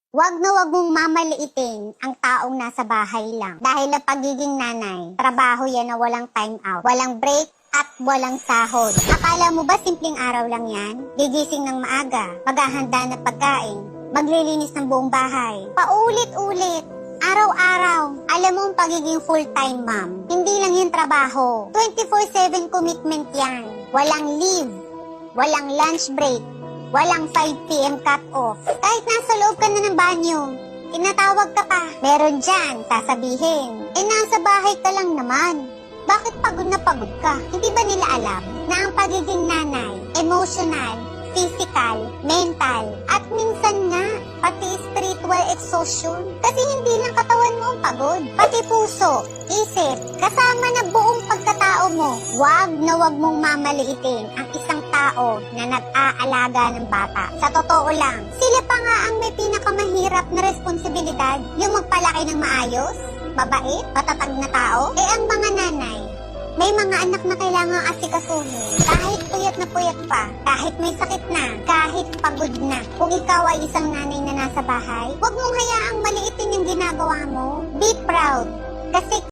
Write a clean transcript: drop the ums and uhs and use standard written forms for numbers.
Huwag na huwag mong mamaliitin ang taong nasa bahay lang. Dahil ang pagiging nanay, trabaho yan na walang time out, walang break, at walang sahod. Akala mo ba simpleng araw lang yan? Gigising ng maaga, maghahanda ng pagkain, maglilinis ng buong bahay. Paulit-ulit, araw-araw. Alam mo ang pagiging full-time mom. Hindi lang yung trabaho. 24/7 commitment yan. Walang leave, walang lunch break, walang 5 p.m. cut-off. Kahit nasa loob ka na ng banyo, tinatawag ka pa. Meron dyan, sasabihin, nasa bahay ka lang naman. Bakit pagod na pagod ka? Hindi ba nila alam na ang pagiging nanay, emotional, physical, mental, at minsan nga, pati spiritual exhaustion? Kasi hindi lang katawan mo ang pagod, pati puso, isip, kasama na buong pagkatao mo. Huwag na huwag mong mamaliitin ang isang tao na nag-aalaga ng bata. Sa totoo lang, sila pa nga ang may pinakamahirap na responsibilidad, yung magpalaki ng maayos, mabait, patatag na tao. Ang mga nanay, may mga anak na kailangang asikasuhin. Kahit puyat pa, kahit may sakit na, kahit pagod na. Kung ikaw ay isang nanay na nasa bahay, huwag mong hayaang maliitin yung ginagawa mo. Be proud. Kasi